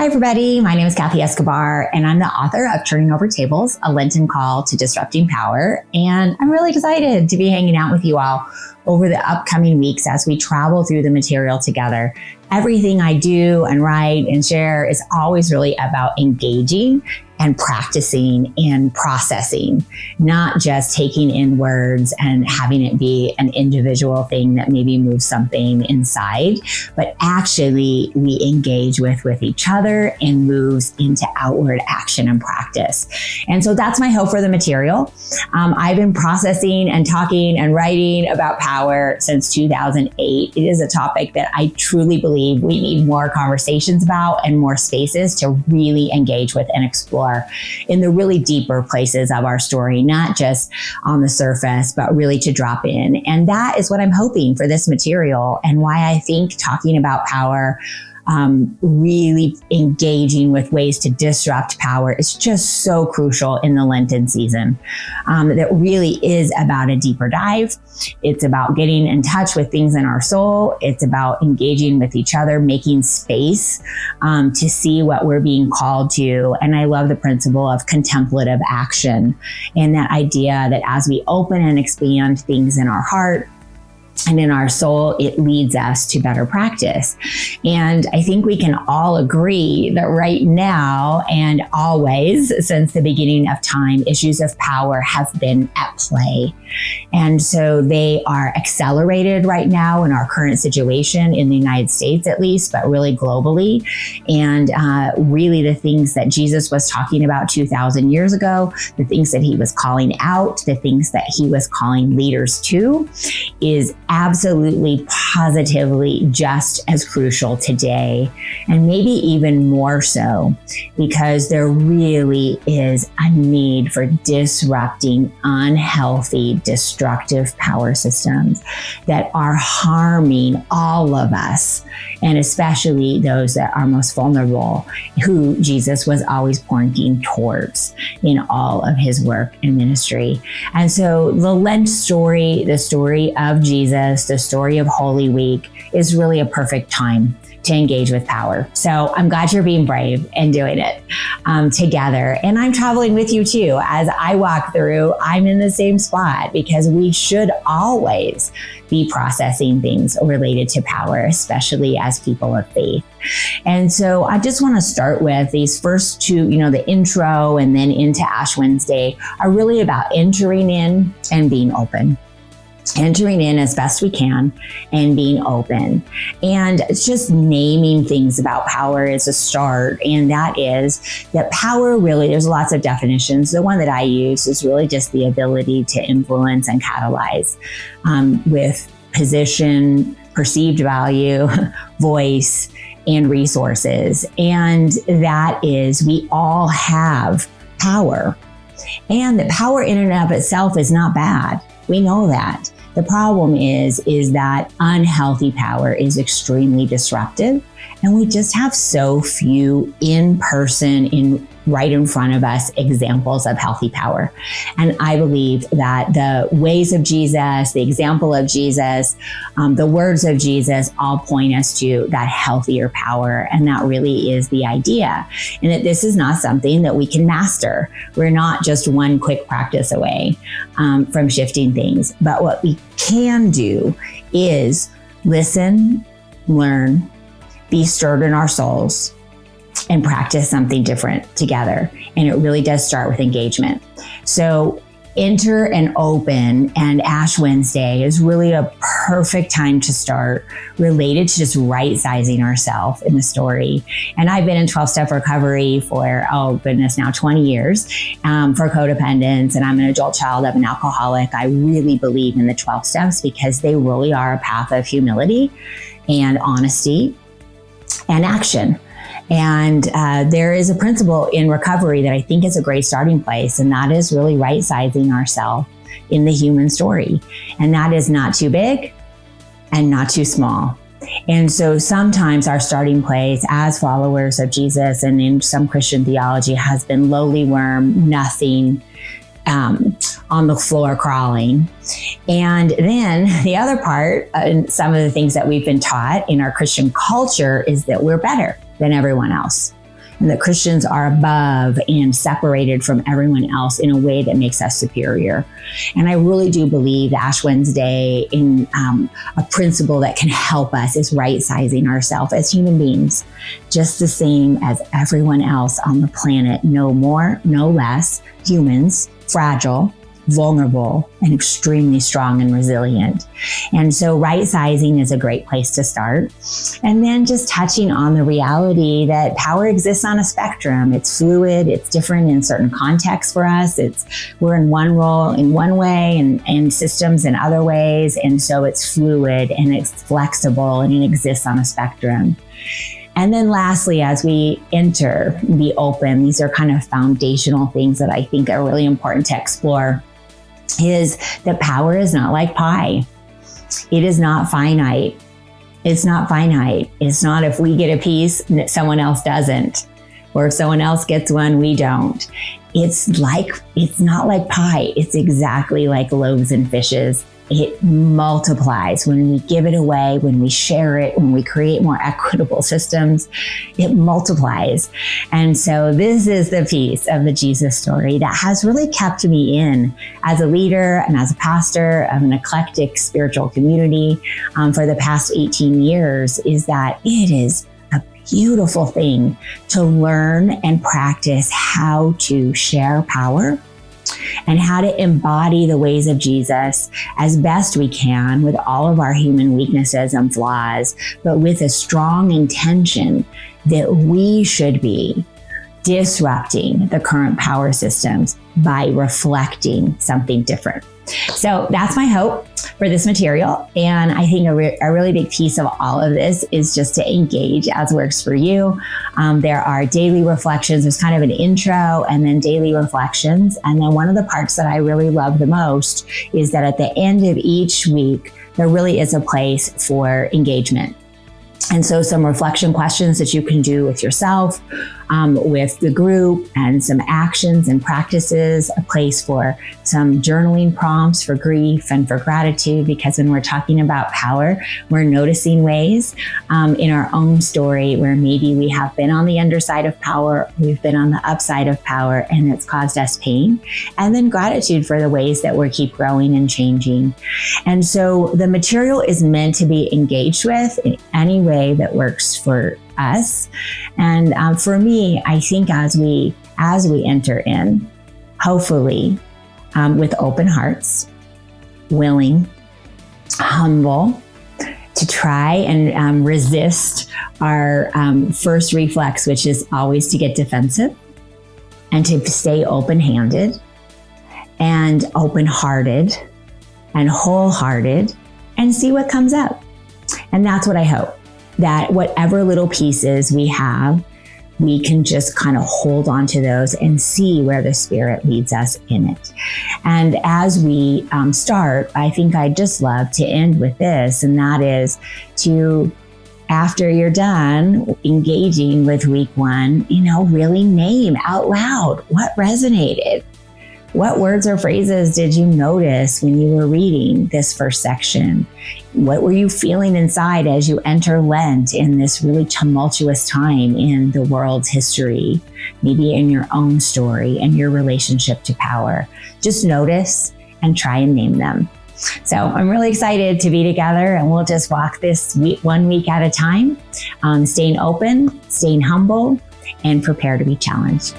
everybody. My name is Kathy Escobar, and I'm the author of Turning Over Tables, a Lenten Call to Disrupting Power. And I'm really excited to be hanging out with you all over the upcoming weeks as we travel through the material together. Everything I do and write and share is always really about engaging and practicing and processing, not just taking in words and having it be an individual thing that maybe moves something inside, but actually we engage with each other and moves into outward action and practice. And so that's my hope for the material. I've been processing and talking and writing about power since 2008. It is a topic that I truly believe we need more conversations about and more spaces to really engage with and explore in the really deeper places of our story, not just on the surface, but really to drop in. And that is what I'm hoping for this material, and why I think talking about power, really engaging with ways to disrupt power is just so crucial in the Lenten season. That really is about a deeper dive. It's about getting in touch with things in our soul. It's about engaging with each other, making space to see what we're being called to. And I love the principle of contemplative action, and that idea that as we open and expand things in our heart and in our soul, it leads us to better practice. And I think we can all agree that right now and always since the beginning of time, issues of power have been at play. And so they are accelerated right now in our current situation in the United States, at least, but really globally. And really the things that Jesus was talking about 2,000 years ago, the things that he was calling out, the things that he was calling leaders to, is absolutely, positively just as crucial today, and maybe even more so, because there really is a need for disrupting unhealthy, destructive power systems that are harming all of us, and especially those that are most vulnerable, who Jesus was always pointing towards in all of his work and ministry. And so the Lent story, the story of Jesus, the story of Holy Week, is really a perfect time to engage with power. So I'm glad you're being brave and doing it together. And I'm traveling with you too. As I walk through, I'm in the same spot, because we should always be processing things related to power, especially as people of faith. And so I just want to start with these first two, the intro and then into Ash Wednesday are really about entering in and being open. Entering in as best we can and being open. And it's just naming things about power is a start. And that is that power really, there's lots of definitions. The one that I use is really just the ability to influence and catalyze with position, perceived value, voice, and resources. And that is, we all have power. And that power in and of itself is not bad. We know that. The problem is that unhealthy power is extremely disruptive, and we just have so few right in front of us examples of healthy power. And I believe that the ways of Jesus, the example of Jesus, the words of Jesus all point us to that healthier power. And that really is the idea. And that this is not something that we can master. We're not just one quick practice away from shifting things. But what we can do is listen, learn, be stirred in our souls, and practice something different together. And it really does start with engagement. So enter and open, and Ash Wednesday is really a perfect time to start, related to just right-sizing ourselves in the story. And I've been in 12-step recovery for, now 20 years for codependence, and I'm an adult child of an alcoholic. I really believe in the 12 steps because they really are a path of humility and honesty and action. And there is a principle in recovery that I think is a great starting place, and that is really right-sizing ourselves in the human story. And that is not too big and not too small. And so sometimes our starting place as followers of Jesus and in some Christian theology has been lowly worm, nothing, on the floor crawling. And then the other part, and some of the things that we've been taught in our Christian culture, is that we're better than everyone else. and that Christians are above and separated from everyone else in a way that makes us superior. And I really do believe that Ash Wednesday, in a principle that can help us, is right-sizing ourselves as human beings, just the same as everyone else on the planet, no more, no less, humans, fragile, vulnerable, and extremely strong and resilient. And so right-sizing is a great place to start. And then just touching on the reality that power exists on a spectrum. It's fluid, it's different in certain contexts for us. We're in one role in one way and systems in other ways. And so it's fluid and it's flexible and it exists on a spectrum. And then lastly, as we enter, be open, these are kind of foundational things that I think are really important to explore, is that power is not like pie. It is not finite. It's not finite. It's not if we get a piece, someone else doesn't. Or if someone else gets one, we don't. It's not like pie. It's exactly like loaves and fishes. It multiplies when we give it away, when we share it, when we create more equitable systems, it multiplies. And so this is the piece of the Jesus story that has really kept me in as a leader and as a pastor of an eclectic spiritual community for the past 18 years, is that it is a beautiful thing to learn and practice how to share power and how to embody the ways of Jesus as best we can with all of our human weaknesses and flaws, but with a strong intention that we should be disrupting the current power systems by reflecting something different. So that's my hope for this material. And I think a really big piece of all of this is just to engage as works for you. There are daily reflections. There's kind of an intro and then daily reflections. And then one of the parts that I really love the most is that at the end of each week, there really is a place for engagement. And so some reflection questions that you can do with yourself, with the group, and some actions and practices, a place for some journaling prompts for grief and for gratitude, because when we're talking about power, we're noticing ways in our own story where maybe we have been on the underside of power, we've been on the upside of power, and it's caused us pain. And then gratitude for the ways that we keep growing and changing. And so the material is meant to be engaged with in any way that works for us. And for me, I think as we enter in, hopefully with open hearts, willing, humble, to try and resist our first reflex, which is always to get defensive, and to stay open-handed and open-hearted and wholehearted and see what comes up. And that's what I hope. That whatever little pieces we have, we can just kind of hold on to those and see where the Spirit leads us in it. And as we start, I think I'd just love to end with this, and that is to, after you're done engaging with week one, really name out loud what resonated. What words or phrases did you notice when you were reading this first section? What were you feeling inside as you enter Lent in this really tumultuous time in the world's history, maybe in your own story and your relationship to power? Just notice and try and name them. So I'm really excited to be together, and we'll just walk this week, 1 week at a time, staying open, staying humble, and prepare to be challenged.